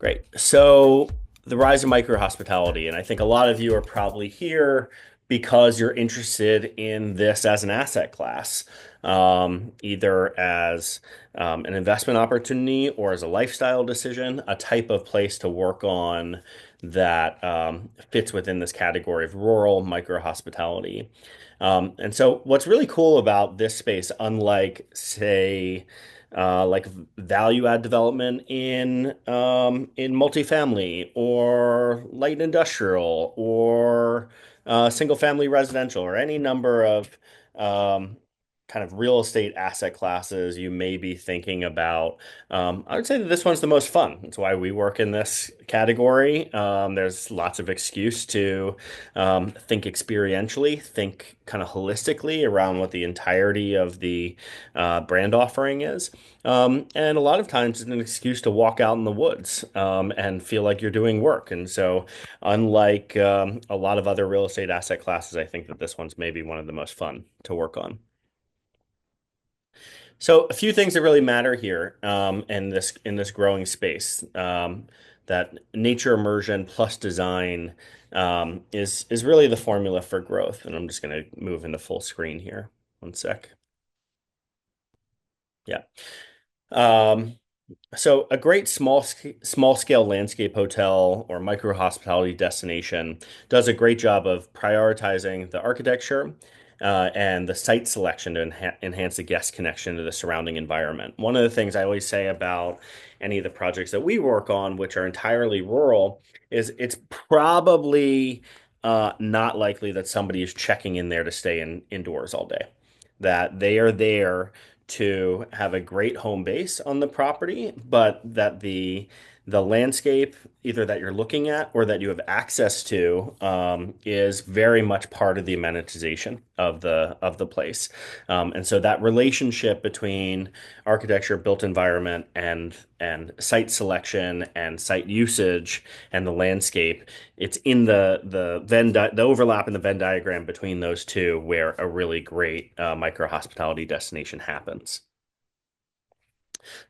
Great. So the rise of micro hospitality, and I think a lot of you are probably here because you're interested in this as an asset class, either as an investment opportunity or as a lifestyle decision, a type of place to work on that fits within this category of rural micro hospitality. And so what's really cool about this space, unlike, say, like value add development in multifamily or light industrial or single family residential or any number of um, kind of real estate asset classes you may be thinking about. I would say that this one's the most fun. That's why we work in this category. There's lots of excuse to think experientially, think kind of holistically around what the entirety of the brand offering is. And a lot of times it's an excuse to walk out in the woods and feel like you're doing work. And so, unlike a lot of other real estate asset classes, I think that this one's maybe one of the most fun to work on. So, a few things that really matter here in this growing space. That nature immersion plus design is really the formula for growth. And I'm just going to move into full screen here. One sec. Yeah. Um, So a great small scale landscape hotel or micro hospitality destination does a great job of prioritizing the architecture and the site selection to enhance the guest connection to the surrounding environment. One of the things I always say about any of the projects that we work on, which are entirely rural, is it's probably not likely that somebody is checking in there to stay indoors all day. That they are there to have a great home base on the property, but that the landscape, either that you're looking at or that you have access to, is very much part of the amenitization of the place. And so that relationship between architecture, built environment, and site selection and site usage and the landscape, it's in the overlap in the Venn diagram between those two where a really great micro hospitality destination happens.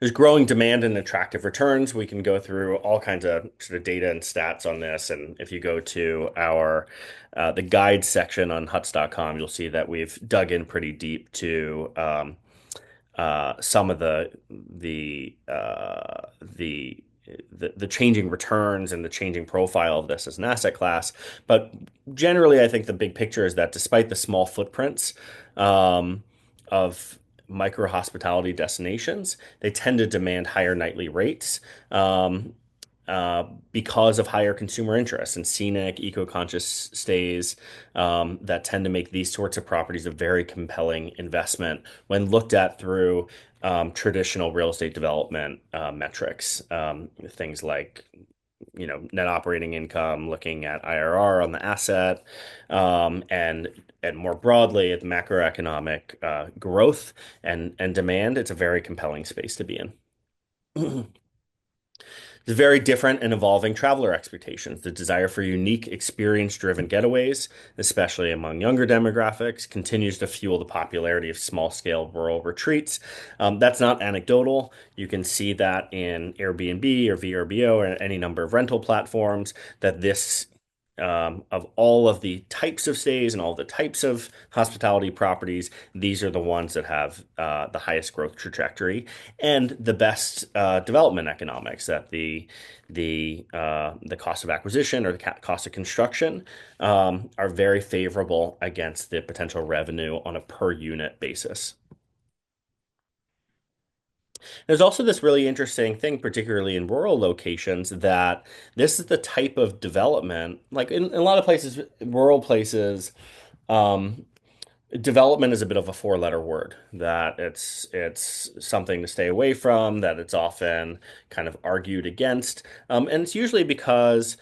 There's growing demand and attractive returns. We can go through all kinds of sort of data and stats on this. And if you go to our the guide section on huts.com, you'll see that we've dug in pretty deep to some of the the changing returns and the changing profile of this as an asset class. But generally, I think the big picture is that despite the small footprints um, of micro hospitality destinations, they tend to demand higher nightly rates. Because of higher consumer interest and scenic, eco-conscious stays that tend to make these sorts of properties a very compelling investment when looked at through traditional real estate development metrics. Things like, net operating income, looking at IRR on the asset, and more broadly at the macroeconomic growth and demand. It's a very compelling space to be in. It's very different and evolving traveler expectations. The desire for unique, experience-driven getaways, especially among younger demographics, continues to fuel the popularity of small-scale rural retreats. That's not anecdotal. You can see that in Airbnb or VRBO or any number of rental platforms that this of all of the types of stays and all the types of hospitality properties, these are the ones that have the highest growth trajectory and the best development economics. That the cost of acquisition or the cost of construction are very favorable against the potential revenue on a per unit basis. There's also this really interesting thing, particularly in rural locations, that this is the type of development, like in a lot of places, rural places, um, development is a bit of a four-letter word, that it's something to stay away from, that it's often kind of argued against. And it's usually because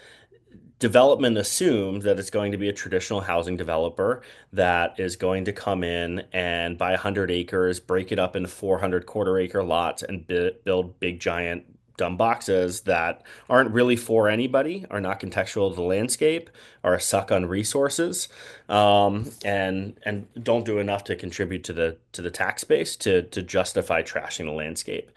development assumes that it's going to be a traditional housing developer that is going to come in and buy 100 acres, break it up into 400 quarter acre lots, and build big, giant, dumb boxes that aren't really for anybody, are not contextual to the landscape, are a suck on resources, and don't do enough to contribute to the tax base to justify trashing the landscape.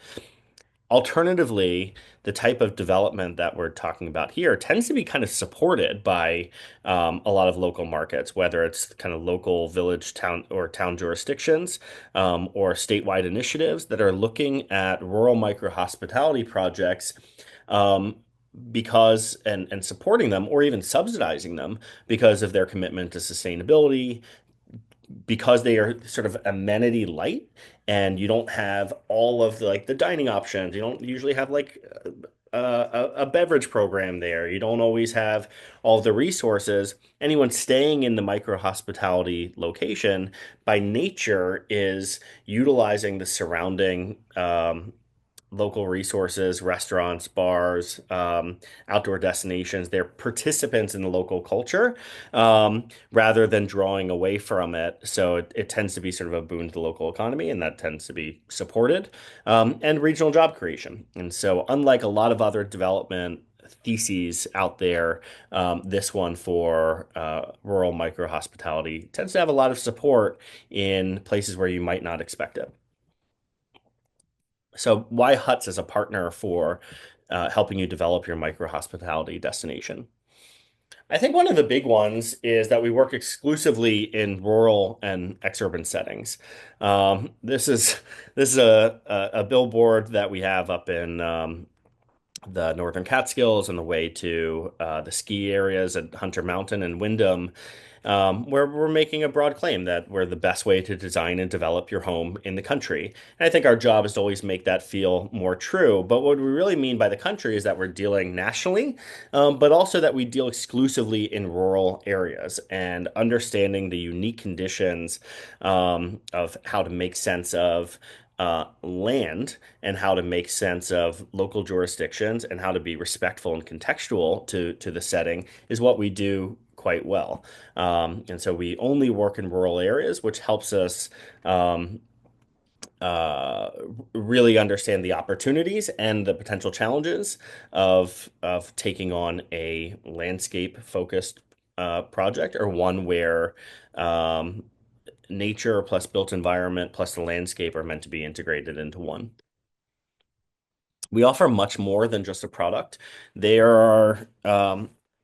Alternatively, the type of development that we're talking about here tends to be kind of supported by a lot of local markets, whether it's kind of local village, town, or town jurisdictions, or statewide initiatives that are looking at rural micro hospitality projects um, because and supporting them or even subsidizing them because of their commitment to sustainability, because they are sort of amenity light and you don't have all of the dining options. You don't usually have a beverage program there. You don't always have all the resources. Anyone staying in the micro hospitality location by nature is utilizing the surrounding local resources, restaurants, bars, outdoor destinations. They're participants in the local culture rather than drawing away from it. So it tends to be sort of a boon to the local economy, and that tends to be supported. And regional job creation. And so, unlike a lot of other development theses out there, this one for rural micro hospitality tends to have a lot of support in places where you might not expect it. So, why Huts as a partner for helping you develop your micro hospitality destination? I think one of the big ones is that we work exclusively in rural and exurban settings. This is a billboard that we have up in the Northern Catskills and the way to the ski areas at Hunter Mountain and Wyndham, where we're making a broad claim that we're the best way to design and develop your home in the country. And I think our job is to always make that feel more true. But what we really mean by the country is that we're dealing nationally, but also that we deal exclusively in rural areas and understanding the unique conditions of how to make sense of land and how to make sense of local jurisdictions and how to be respectful and contextual to the setting is what we do quite well. And so we only work in rural areas, which helps us um, uh, really understand the opportunities and the potential challenges of taking on a landscape focused project or one where um, nature plus built environment plus the landscape are meant to be integrated into one. We offer much more than just a product. There are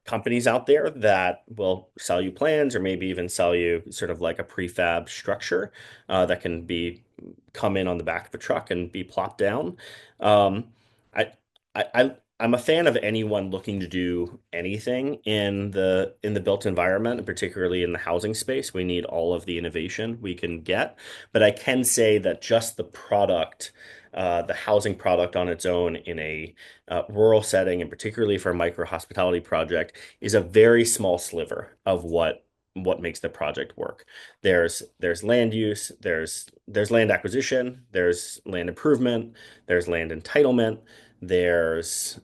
companies out there that will sell you plans or maybe even sell you sort of like a prefab structure that can be come in on the back of a truck and be plopped down. Um, I, I'm a fan of anyone looking to do anything in the built environment, and particularly in the housing space. We need all of the innovation we can get, but I can say that just the housing product on its own in a rural setting, and particularly for a micro hospitality project, is a very small sliver of what makes the project work. There's land use, there's land acquisition, there's land improvement, there's land entitlement, there's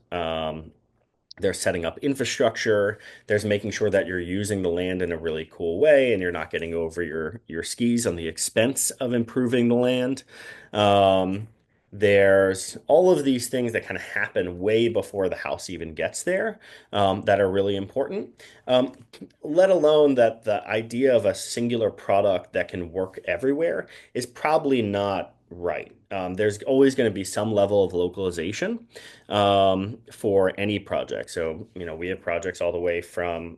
they're setting up infrastructure. There's making sure that you're using the land in a really cool way and you're not getting over your skis on the expense of improving the land. Um, there's all of these things that kind of happen way before the house even gets there that are really important. Um, Let alone that the idea of a singular product that can work everywhere is probably not right. There's always going to be some level of localization for any project. So, we have projects all the way from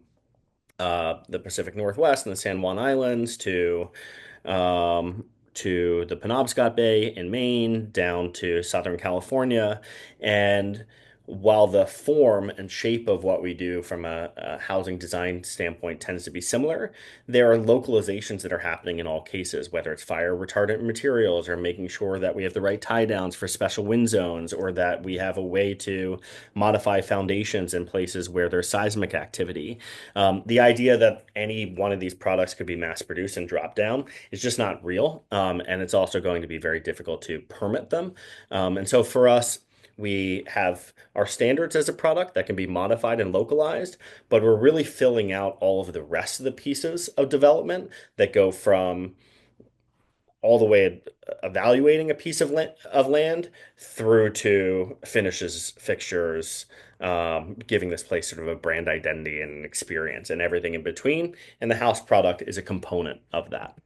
the Pacific Northwest and the San Juan Islands um, to the Penobscot Bay in Maine, down to Southern California. And while the form and shape of what we do from a housing design standpoint tends to be similar, there are localizations that are happening in all cases, whether it's fire retardant materials or making sure that we have the right tie downs for special wind zones, or that we have a way to modify foundations in places where there's seismic activity. The idea that any one of these products could be mass produced and dropped down is just not real. And it's also going to be very difficult to permit them. And so for us, we have our standards as a product that can be modified and localized, but we're really filling out all of the rest of the pieces of development that go from all the way evaluating a piece of land through to finishes, fixtures, giving this place sort of a brand identity and an experience and everything in between. And the house product is a component of that.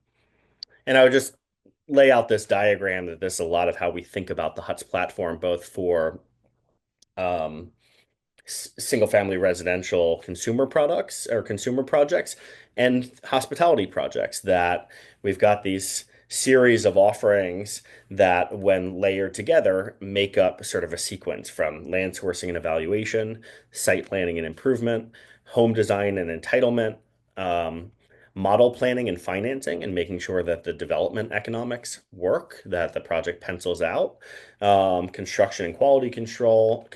And I would just lay out this diagram that this is a lot of how we think about the Huts platform, both for um, single family residential consumer products or consumer projects and hospitality projects, that we've got these series of offerings that, when layered together, make up sort of a sequence from land sourcing and evaluation, site planning and improvement, home design and entitlement, um, model planning and financing, and making sure that the development economics work, that the project pencils out, construction and quality control,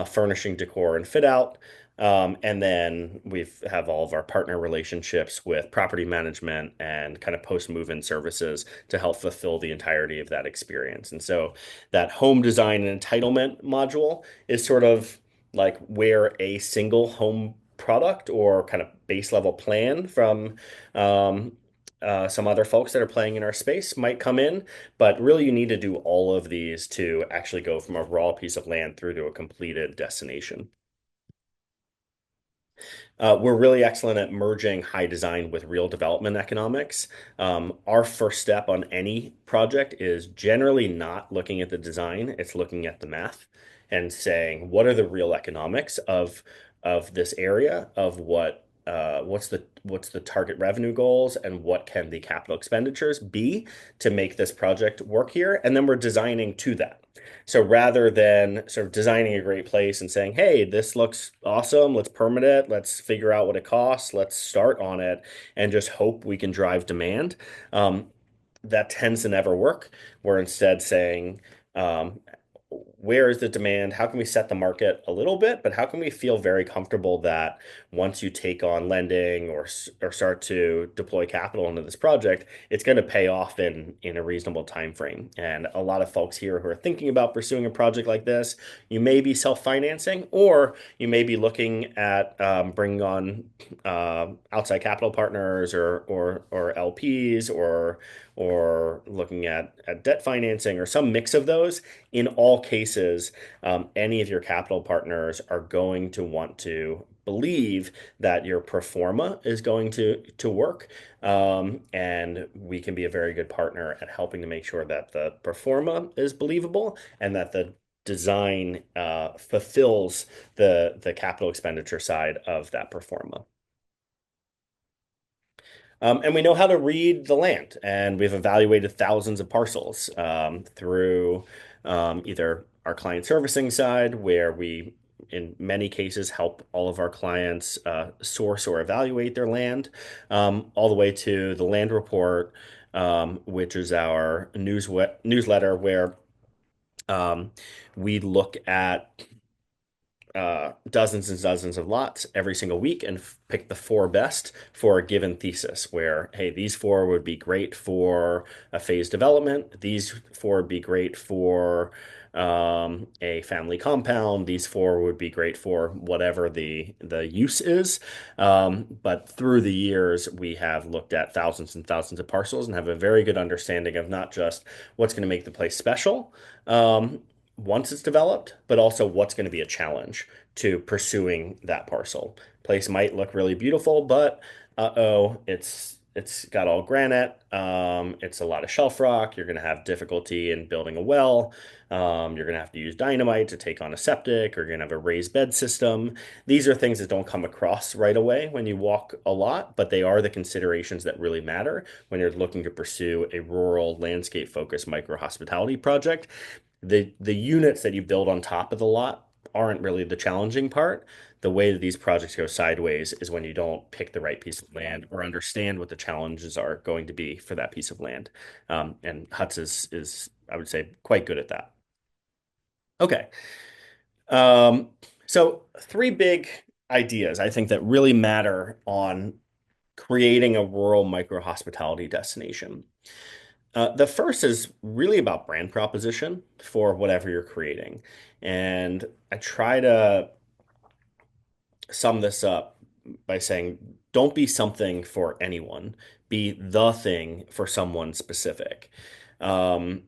furnishing, decor, and fit out. And then we have all of our partner relationships with property management and kind of post move-in services to help fulfill the entirety of that experience. And so that home design and entitlement module is sort of like where a single home product or kind of base level plan from some other folks that are playing in our space might come in. But really, you need to do all of these to actually go from a raw piece of land through to a completed destination. We're really excellent at merging high design with real development economics. Our first step on any project is generally not looking at the design, it's looking at the math and saying, what are the real economics of this area, of what's the target revenue goals, and what can the capital expenditures be to make this project work here? And then we're designing to that. So rather than sort of designing a great place and saying, hey, this looks awesome, let's permit it, let's figure out what it costs, let's start on it, and just hope we can drive demand, um, that tends to never work. We're instead saying, um, where is the demand? How can we set the market a little bit, but how can we feel very comfortable that once you take on lending or start to deploy capital into this project, it's going to pay off in a reasonable time frame? And a lot of folks here who are thinking about pursuing a project like this, you may be self-financing, or you may be looking at bringing on outside capital partners or LPs, or looking at debt financing or some mix of those. In all cases, any of your capital partners are going to want to believe that your pro forma is going to work. And we can be a very good partner at helping to make sure that the pro forma is believable and that the design fulfills the capital expenditure side of that pro forma. And we know how to read the land, and we've evaluated thousands of parcels through either our client servicing side, where we, in many cases, help all of our clients source or evaluate their land, all the way to the land report, which is our newsletter where um, we look at dozens and dozens of lots every single week and pick the four best for a given thesis, where, hey, these four would be great for a phase development. These four would be great for a family compound. These four would be great for whatever the use is. But through the years, we have looked at thousands and thousands of parcels and have a very good understanding of not just what's going to make the place special, once it's developed, but also what's going to be a challenge to pursuing that parcel. Place might look really beautiful, but uh-oh, it's got all granite. It's a lot of shelf rock. You're going to have difficulty in building a well. You're going to have to use dynamite to take on a septic, or you're going to have a raised bed system. These are things that don't come across right away when you walk a lot, but they are the considerations that really matter when you're looking to pursue a rural landscape focused micro hospitality project. The units that you build on top of the lot aren't really the challenging part. The way that these projects go sideways is when you don't pick the right piece of land or understand what the challenges are going to be for that piece of land. And Huts is, I would say, quite good at that. Okay. Um, so three big ideas I think that really matter on creating a rural micro hospitality destination. The first is really about brand proposition for whatever you're creating. And I try to sum this up by saying, don't be something for anyone, be the thing for someone specific. Um,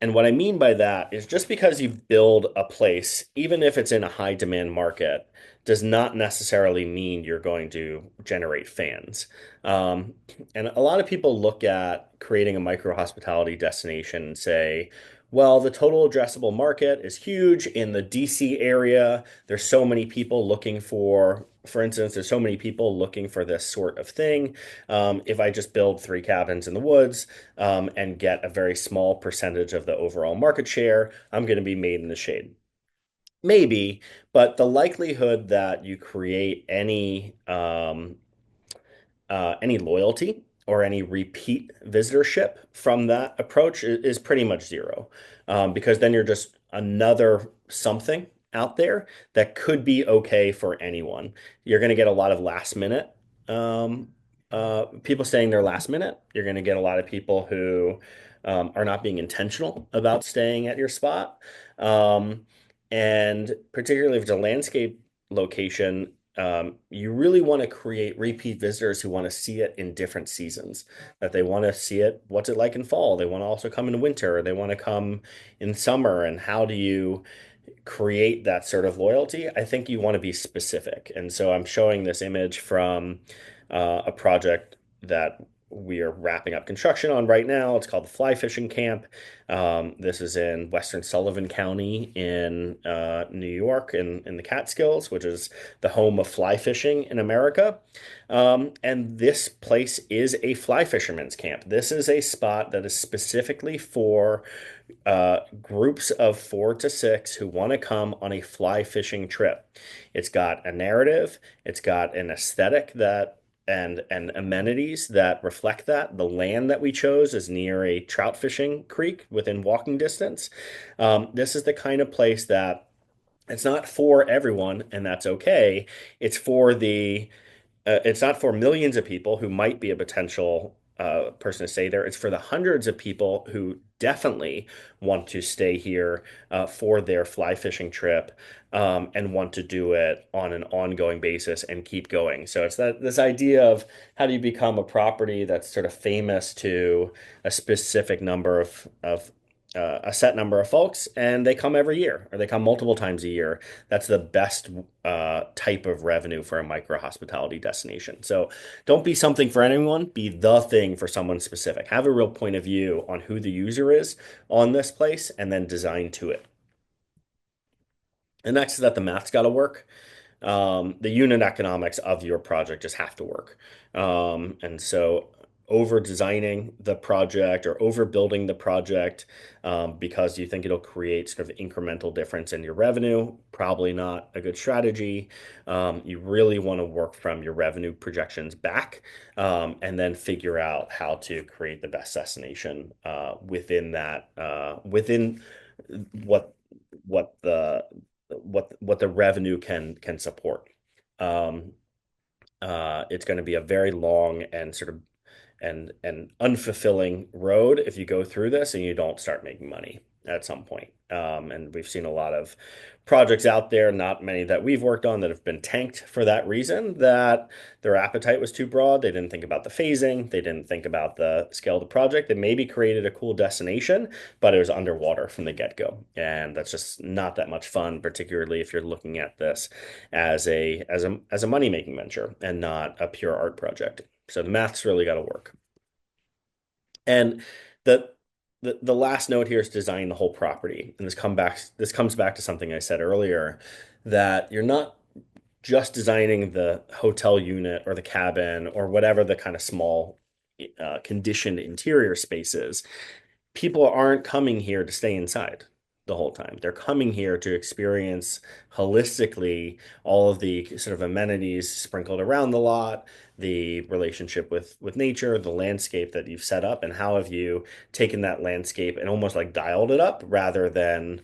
and what I mean by that is, just because you build a place, even if it's in a high demand market, does not necessarily mean you're going to generate fans. Um, and a lot of people look at creating a micro hospitality destination and say, well, the total addressable market is huge in the DC area. There's so many people looking for instance, there's so many people looking for this sort of thing. If I just build three cabins in the woods, and get a very small percentage of the overall market share, I'm going to be made in the shade. Maybe, but the likelihood that you create any loyalty or any repeat visitorship from that approach is pretty much zero. Because then you're just another something out there that could be okay for anyone. You're going to get a lot of last minute um, people staying there last minute. You're going to get a lot of people who are not being intentional about staying at your spot. Um, and particularly if it's a landscape location, you really want to create repeat visitors who want to see it in different seasons, that they want to see it, what's it like in fall? They want to also come in winter, or they want to come in summer. And how do you create that sort of loyalty? I think you want to be specific. And so I'm showing this image from a project that we are wrapping up construction on right now. It's called the Fly Fishing Camp. This is in Western Sullivan County in New York in the Catskills, which is the home of fly fishing in America. And this place is a fly fisherman's camp. This is a spot that is specifically for groups of 4 to 6 who want to come on a fly fishing trip. It's got a narrative, it's got an aesthetic that and amenities that reflect that. The land that we chose is near a trout fishing creek within walking distance. This is the kind of place that it's not for everyone, and that's okay. It's for the it's not for millions of people who might be a potential person to stay there. It's for the hundreds of people who definitely want to stay here for their fly fishing trip, and want to do it on an ongoing basis and keep going. So it's that this idea of how do you become a property that's sort of famous to a specific number of a set number of folks, and they come every year or they come multiple times a year. That's the best type of revenue for a micro hospitality destination. So don't be something for anyone, be the thing for someone specific. Have a real point of view on who the user is on this place and then design to it. And next is that the math's got to work. The unit economics of your project just have to work. And so over designing the project or overbuilding the project because you think it'll create sort of incremental difference in your revenue, probably not a good strategy. You really want to work from your revenue projections back, and then figure out how to create the best destination within that, within what what the what the revenue can support. Um, it's going to be a very long and sort of and unfulfilling road if you go through this and you don't start making money at some point. And we've seen a lot of projects out there, not many that we've worked on, that have been tanked for that reason, that their appetite was too broad. They didn't think about the phasing. They didn't think about the scale of the project. They maybe created a cool destination, but it was underwater from the get-go. And that's just not that much fun, particularly if you're looking at this as a money-making venture and not a pure art project. So the math's really got to work. And the, the last note here is design the whole property. And this comes back to something I said earlier, that you're not just designing the hotel unit or the cabin or whatever the kind of small conditioned interior space is. People aren't coming here to stay inside the whole time. They're coming here to experience holistically all of the sort of amenities sprinkled around the lot, the relationship with nature, the landscape that you've set up, and how have you taken that landscape and almost like dialed it up rather than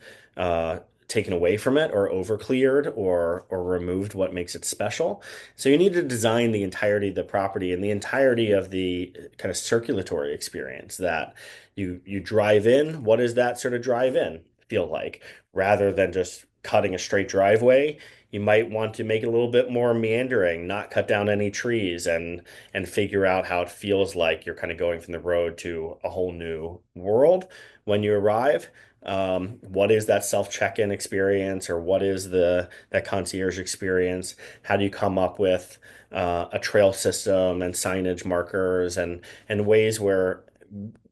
taken away from it or over cleared or removed what makes it special. So you need to design the entirety of the property and the entirety of the kind of circulatory experience that you drive in. What does that sort of drive in feel like? Rather than just cutting a straight driveway, you might want to make it a little bit more meandering, not cut down any trees, and figure out how it feels like you're kind of going from the road to a whole new world when you arrive. What is that self check-in experience, or what is the that concierge experience? How do you come up with a trail system and signage markers and ways where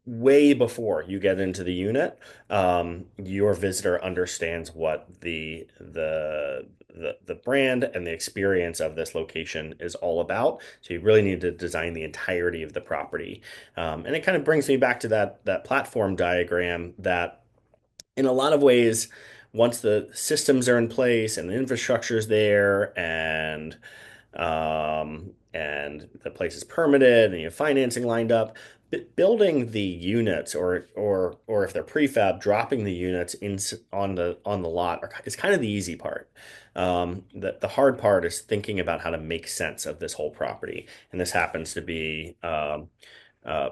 way before you get into the unit, your visitor understands what the brand and the experience of this location is all about. So you really need to design the entirety of the property. And it kind of brings me back to that platform diagram that in a lot of ways, once the systems are in place and the infrastructure is there and the place is permitted and you have financing lined up, building the units or if they're prefab, dropping the units in on the lot is kind of the easy part. The hard part is thinking about how to make sense of this whole property, and this happens to be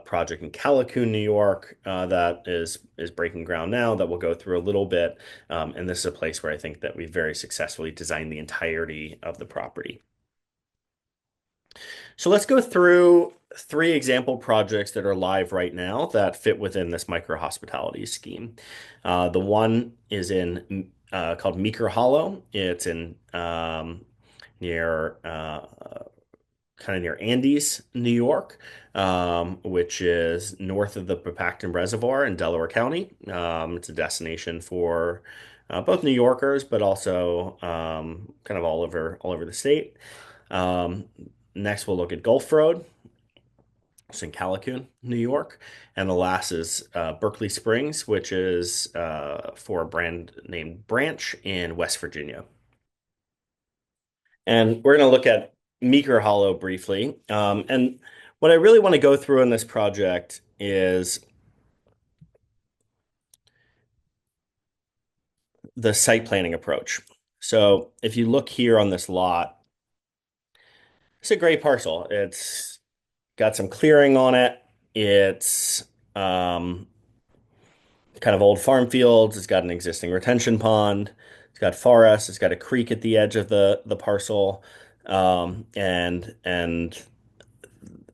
project in Callicoon, New York, that is breaking ground now that we'll go through a little bit. And this is a place where I think that we very successfully designed the entirety of the property. So let's go through three example projects that are live right now that fit within this micro hospitality scheme. The one is in called Meeker Hollow. It's in near kind of near Andes, New York, which is north of the Pepacton Reservoir in Delaware County. It's a destination for both New Yorkers, but also kind of all over the state. Um, Next, we'll look at Gulf Road. It's in Callicoon, New York. And the last is Berkeley Springs, which is for a brand named Branch in West Virginia. And we're going to look at Meeker Hollow briefly. And what I really want to go through in this project is the site planning approach. So if you look here on this lot, it's a great parcel. It's got some clearing on it. It's kind of old farm fields. It's got an existing retention pond. It's got forest. It's got a creek at the edge of the parcel. And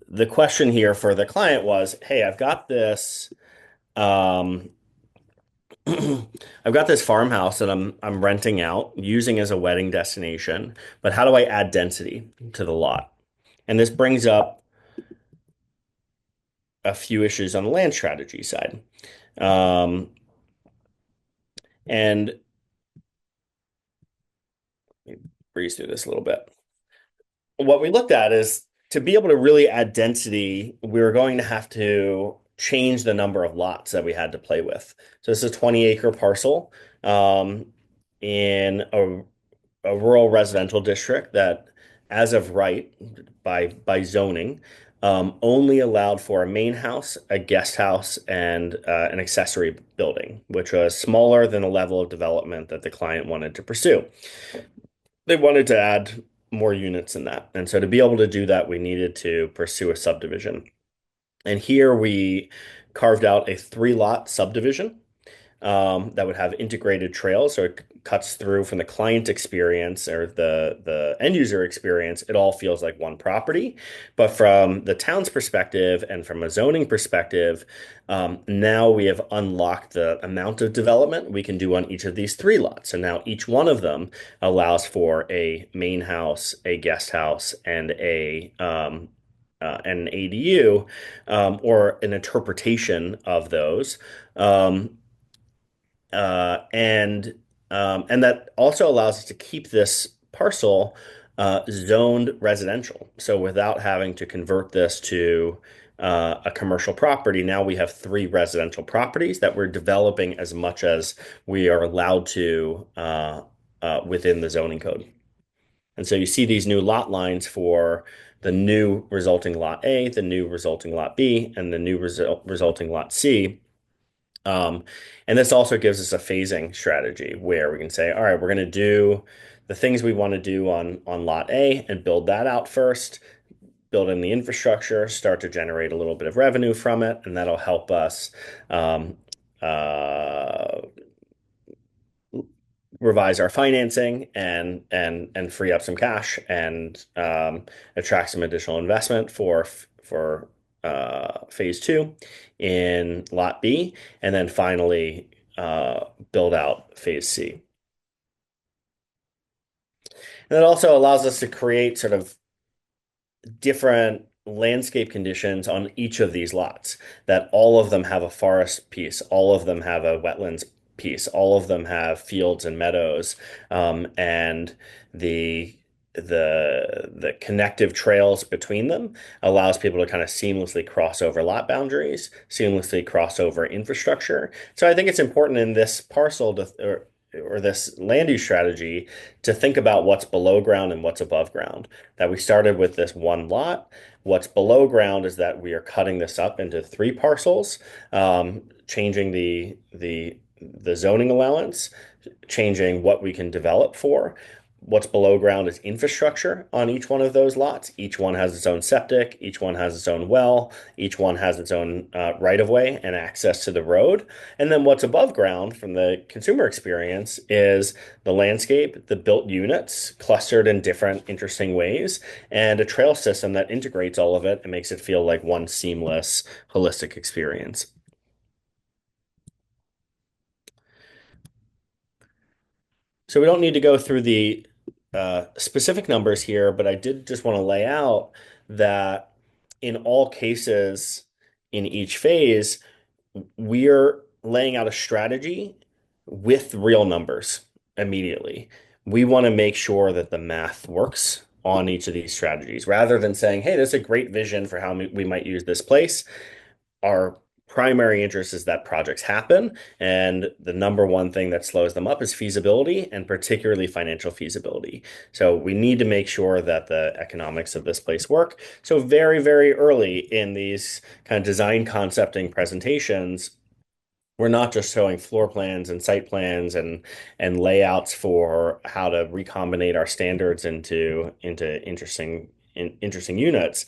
the question here for the client was, hey, um, I've got this farmhouse that I'm renting out, using as a wedding destination, but how do I add density to the lot? And this brings up a few issues on the land strategy side. Um, and breeze through this a little bit. What we looked at is to be able to really add density, we were going to have to change the number of lots that we had to play with. So this is a 20-acre parcel in a rural residential district that, as of right, by zoning, only allowed for a main house, a guest house, and an accessory building, which was smaller than the level of development that the client wanted to pursue. They wanted to add more units than that. And so to be able to do that, we needed to pursue a subdivision. And here we carved out a three-lot subdivision that would have integrated trails. So it cuts through from the client experience or the end user experience. It all feels like one property. But from the town's perspective and from a zoning perspective, now we have unlocked the amount of development we can do on each of these three lots. So now each one of them allows for a main house, a guest house, and an ADU, or an interpretation of those. Um, and that also allows us to keep this parcel zoned residential. So without having to convert this to a commercial property, now we have three residential properties that we're developing as much as we are allowed to within the zoning code. And so you see these new lot lines for the new resulting lot A, the new resulting lot B, and the new resulting lot C. Um, and this also gives us a phasing strategy where we can say, all right, we're going to do the things we want to do on lot A and build that out first, build in the infrastructure, start to generate a little bit of revenue from it, and that'll help us um, uh, revise our financing and free up some cash and attract some additional investment for phase two in lot B, and then finally build out phase C. And it also allows us to create sort of different landscape conditions on each of these lots, that all of them have a forest piece, all of them have a wetlands piece, all of them have fields and meadows, and the the connective trails between them allows people to kind of seamlessly cross over lot boundaries, seamlessly cross over infrastructure. So I think it's important in this parcel to, or this land use strategy, to think about what's below ground and what's above ground, that we started with this one lot. What's below ground is that we are cutting this up into three parcels, changing the zoning allowance, changing what we can develop for. What's below ground is infrastructure on each one of those lots. Each one has its own septic, each one has its own well, each one has its own right of way and access to the road. And then what's above ground from the consumer experience is the landscape, the built units clustered in different interesting ways, and a trail system that integrates all of it and makes it feel like one seamless, holistic experience. So we don't need to go through the specific numbers here, but I did just want to lay out that in all cases, in each phase, we're laying out a strategy with real numbers immediately. We want to make sure that the math works on each of these strategies rather than saying, hey, there's a great vision for how we might use this place. Our primary interest is that projects happen, and the number one thing that slows them up is feasibility, and particularly financial feasibility. So we need to make sure that the economics of this place work. So very, very early in these kind of design concepting presentations, we're not just showing floor plans and site plans and layouts for how to recombinate our standards into interesting units.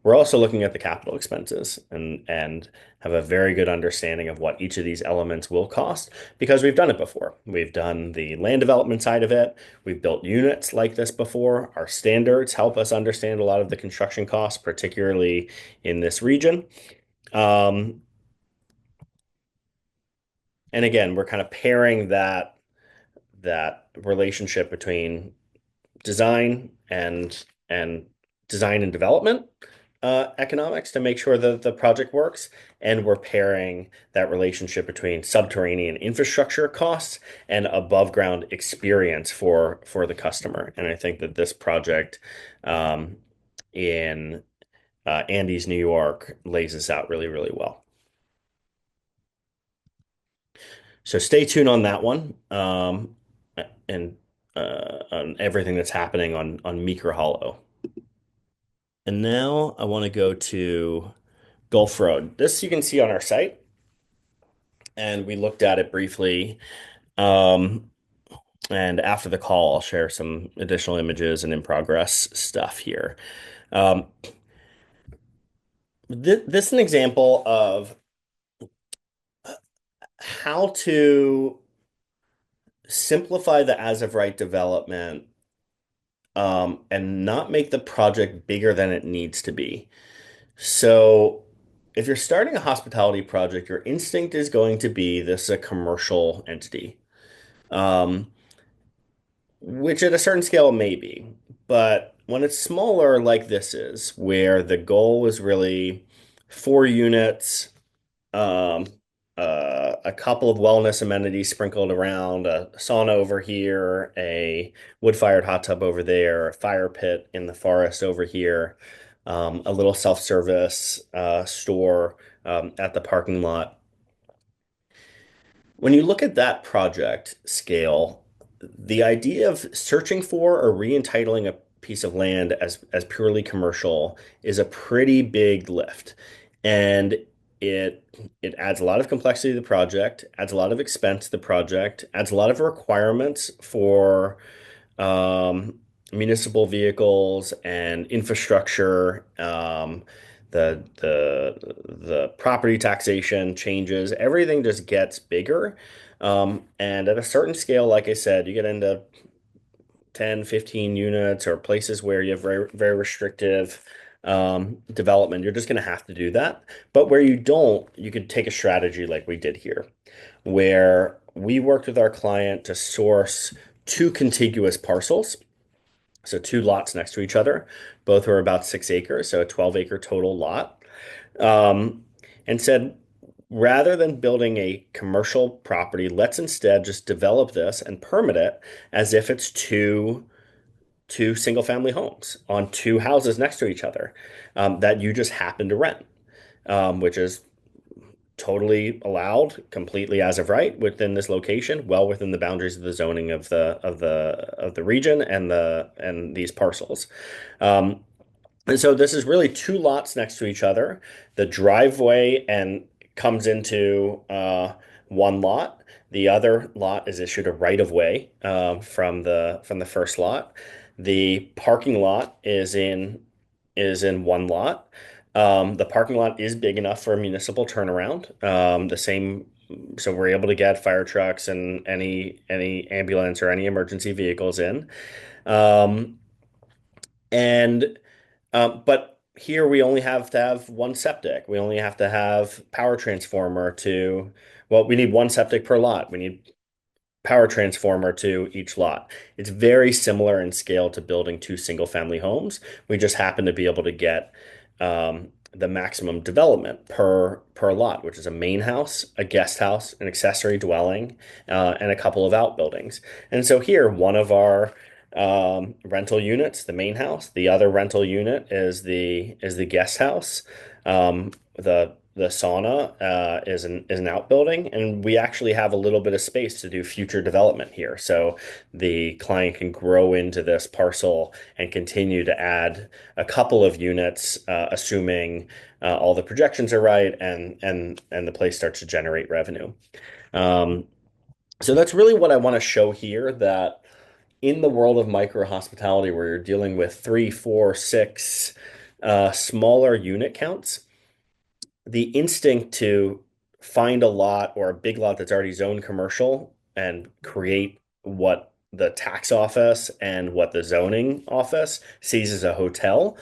We're also looking at the capital expenses and have a very good understanding of what each of these elements will cost because we've done it before. We've done the land development side of it. We've built units like this before. Our standards help us understand a lot of the construction costs, particularly in this region. Um, and again, we're kind of pairing that relationship between design and design and development economics to make sure that the project works. And we're pairing that relationship between subterranean infrastructure costs and above ground experience for the customer. And I think that this project in Andes, New York, lays this out really, really well. So stay tuned on that one, and on everything that's happening on Meeker Hollow. And now I want to go to Gulf Road. This you can see on our site, and we looked at it briefly. Um, and after the call, I'll share some additional images and in progress stuff here. Um, this is an example of how to simplify the as of right development, and not make the project bigger than it needs to be. So, if you're starting a hospitality project, your instinct is going to be this is a commercial entity, um, which at a certain scale may be. But when it's smaller, like this is, where the goal is really 4 units, um, a couple of wellness amenities sprinkled around, a sauna over here, a wood-fired hot tub over there, a fire pit in the forest over here, a little self-service store at the parking lot. When you look at that project scale, the idea of searching for or re-entitling a piece of land as purely commercial is a pretty big lift. And it it adds a lot of complexity to the project, adds a lot of expense to the project, adds a lot of requirements for um, municipal vehicles and infrastructure. The property taxation changes. Everything just gets bigger. And at a certain scale, like I said, you get into 10, 15 units or places where you have very, very restrictive development. You're just going to have to do that. But where you don't, you could take a strategy like we did here. where we worked with our client to source two contiguous parcels. So two lots next to each other. Both were about 6 acres, so a 12-acre total lot. Um, and said, rather than building a commercial property, let's instead just develop this and permit it as if it's two single-family homes on two houses next to each other that you just happen to rent, which is totally allowed, completely as of right within this location, well within the boundaries of the zoning of the region and these parcels. Um, and so this is really two lots next to each other. The driveway and comes into one lot. The other lot is issued a right of way from the first lot. The parking lot is in one lot. The parking lot is big enough for a municipal turnaround. The same, so we're able to get fire trucks and any ambulance or any emergency vehicles in. Um, and but here we only have to have one septic. We only have to have power transformer to, well, we need one septic per lot. We need power transformer to each lot. It's very similar in scale to building two single-family homes. We just happen to be able to get the maximum development per lot, which is a main house, a guest house, an accessory dwelling, and a couple of outbuildings. And so here, one of our rental units, the main house. The other rental unit is the guest house. The sauna is an outbuilding, and we actually have a little bit of space to do future development here. So the client can grow into this parcel and continue to add a couple of units, assuming all the projections are right and the place starts to generate revenue. Um, so that's really what I want to show here, that in the world of micro hospitality, where you're dealing with three, four, six smaller unit counts, the instinct to find a lot or a big lot that's already zoned commercial and create what the tax office and what the zoning office sees as a hotel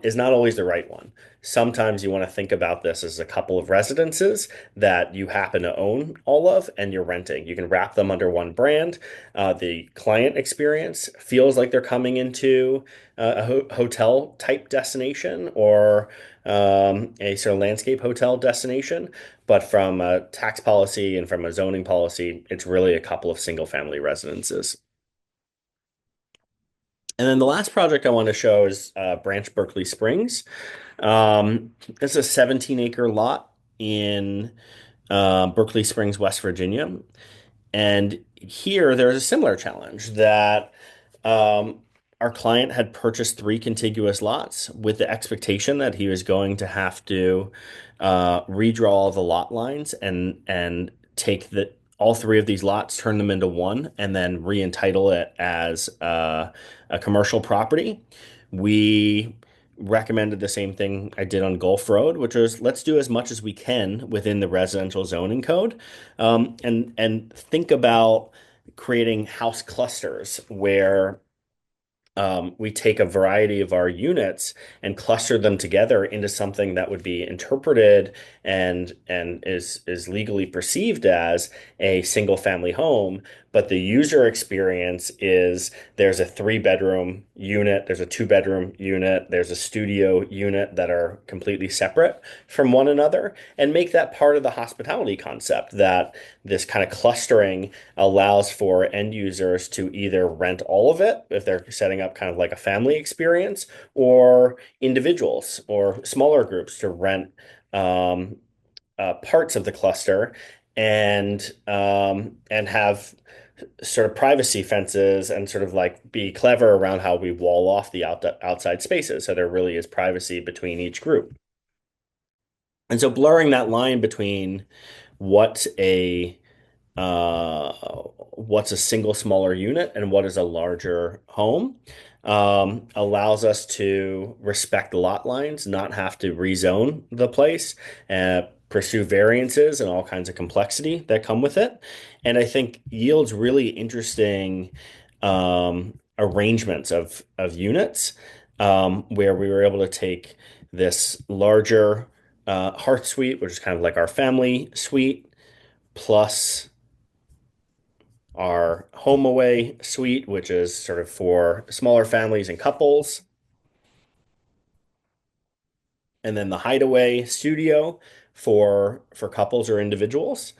is not always the right one. Sometimes you want to think about this as a couple of residences that you happen to own all of and you're renting. You can wrap them under one brand. The client experience feels like they're coming into a hotel type destination or a sort of landscape hotel destination. But from a tax policy and from a zoning policy, it's really a couple of single family residences. And then the last project I want to show is Branch Berkeley Springs. It's a 17-acre lot in Berkeley Springs, West Virginia. And here there's a similar challenge that um, our client had purchased three contiguous lots with the expectation that he was going to have to redraw all the lot lines and take all three of these lots, turn them into one, and then re-entitle it as a commercial property. We recommended the same thing I did on Gulf Road, which was let's do as much as we can within the residential zoning code, and think about creating house clusters where we take a variety of our units and cluster them together into something that would be interpreted and is legally perceived as a single family home. But the user experience is there's a 3 bedroom unit, there's a 2 bedroom unit, there's a studio unit that are completely separate from one another, and make that part of the hospitality concept that this kind of clustering allows for end users to either rent all of it if they're setting up kind of like a family experience, or individuals or smaller groups to rent parts of the cluster and have sort of privacy fences and sort of like be clever around how we wall off the outside spaces so there really is privacy between each group. And so blurring that line between what a uh, what's a single smaller unit and what is a larger home allows us to respect the lot lines, not have to rezone the place, pursue variances and all kinds of complexity that come with it. And I think yields really interesting arrangements of units where we were able to take this larger hearth suite, which is kind of like our family suite, plus our home away suite, which is sort of for smaller families and couples, and then the hideaway studio for couples or individuals,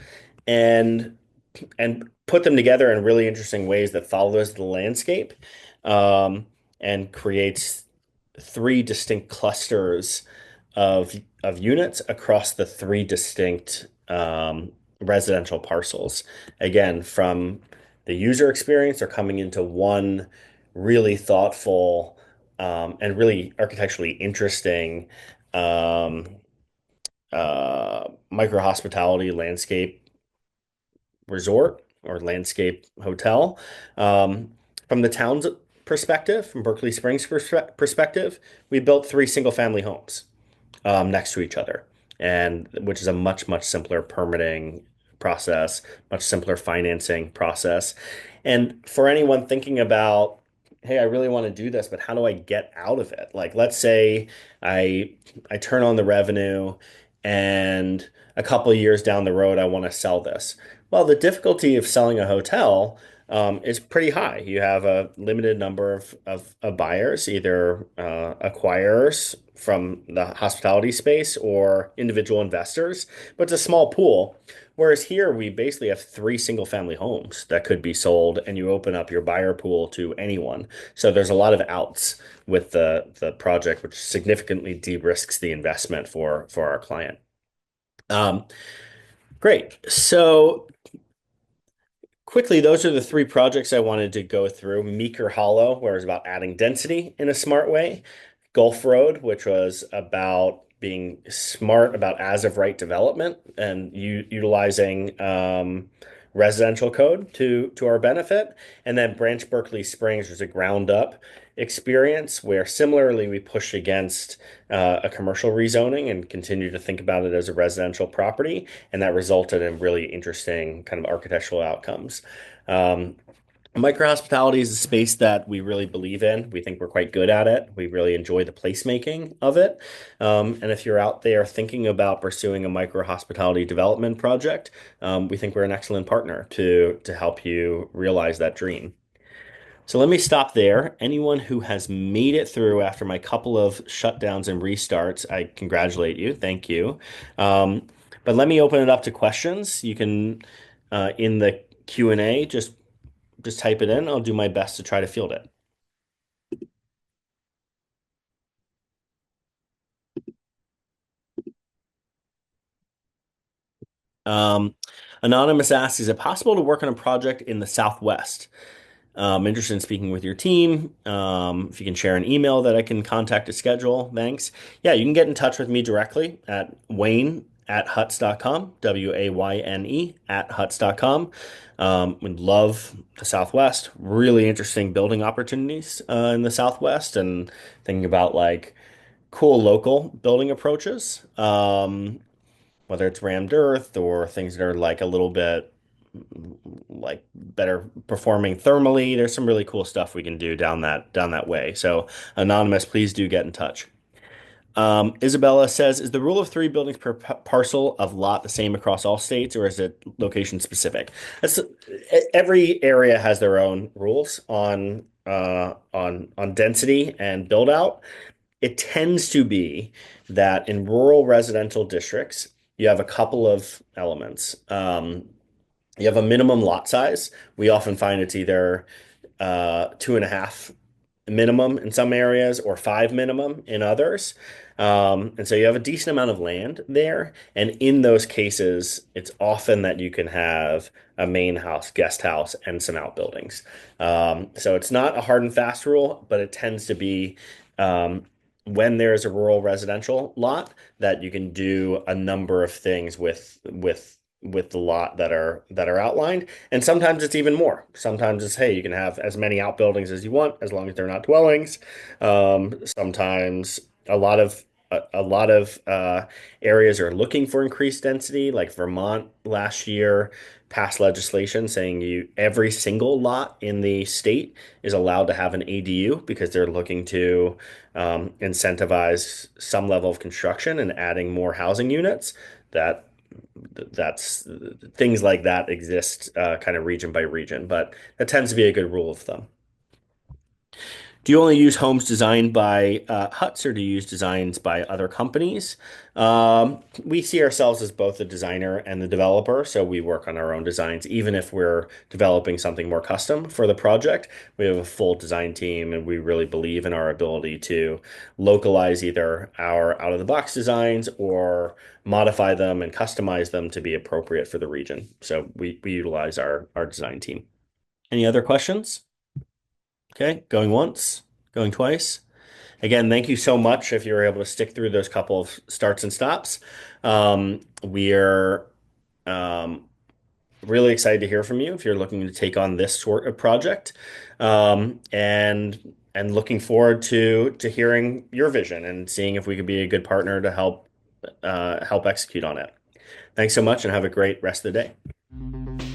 and put them together in really interesting ways that follows the landscape, um, and creates three distinct clusters of units across the three distinct residential parcels. Again, from the user experience, they're coming into one really thoughtful and really architecturally interesting um, micro hospitality landscape resort or landscape hotel. Um, from the town's perspective, from Berkeley Springs perspective, we built three single family homes next to each other, and which is a much simpler permitting process, much simpler financing process. And for anyone thinking about, hey, I really want to do this, but how do I get out of it? Like, let's say I I turn on the revenue, and a couple of years down the road, I want to sell this. Well, the difficulty of selling a hotel is pretty high. You have a limited number of buyers, either acquirers from the hospitality space or individual investors, but it's a small pool. Whereas here, we basically have three single family homes that could be sold, and you open up your buyer pool to anyone. So there's a lot of outs with the project, which significantly de-risks the investment for our client. Um, Great. So quickly, those are the three projects I wanted to go through. Meeker Hollow, where it's about adding density in a smart way. Gulf Road, which was about being smart about as of right development and utilizing residential code to our benefit. And then Branch Berkeley Springs was a ground up experience where similarly we pushed against a commercial rezoning and continue to think about it as a residential property. And that resulted in really interesting kind of architectural outcomes. Um, Micro hospitality is a space that we really believe in. We think we're quite good at it. We really enjoy the placemaking of it. And if you're out there thinking about pursuing a micro hospitality development project, we think we're an excellent partner to help you realize that dream. So let me stop there. Anyone who has made it through after my couple of shutdowns and restarts, I congratulate you. Thank you. Um, but let me open it up to questions. You can, in the Q&A, just type it in. I'll do my best to try to field it. Um, Anonymous asks, is it possible to work on a project in the Southwest? Interested in speaking with your team. If you can share an email that I can contact to schedule, thanks. Yeah, you can get in touch with me directly at wayne@huts.com, WAYNE at huts.com. We'd love the Southwest. Really interesting building opportunities in the Southwest, and thinking about like cool local building approaches. Whether it's rammed earth or things that are like a little bit like better performing thermally. There's some really cool stuff we can do down that way. So anonymous, please do get in touch. Isabella says, is the rule of three buildings per parcel of lot the same across all states, or is it location specific? That's, every area has their own rules on density and build out. It tends to be that in rural residential districts, you have a couple of elements. You have a minimum lot size. We often find it's either 2.5 minimum in some areas or 5 minimum in others. And so you have a decent amount of land there. And in those cases, it's often that you can have a main house, guest house, and some outbuildings. So it's not a hard and fast rule, but it tends to be um, when there is a rural residential lot that you can do a number of things with the lot that are outlined. And sometimes it's even more. Sometimes it's, hey, you can have as many outbuildings as you want as long as they're not dwellings. Sometimes a lot of areas are looking for increased density, like Vermont last year passed legislation saying every single lot in the state is allowed to have an ADU because they're looking to incentivize some level of construction and adding more housing units. That that's things like that exist kind of region by region, but that tends to be a good rule of thumb. Do you only use homes designed by Huts, or do you use designs by other companies? We see ourselves as both the designer and the developer, so we work on our own designs, even if we're developing something more custom for the project. We have a full design team, and we really believe in our ability to localize either our out-of-the-box designs or modify them and customize them to be appropriate for the region. So we utilize our design team. Any other questions? Okay, going once, going twice. Again, thank you so much if you were able to stick through those couple of starts and stops. We're um, really excited to hear from you if you're looking to take on this sort of project, and looking forward to hearing your vision and seeing if we could be a good partner to help execute on it. Thanks so much, and have a great rest of the day.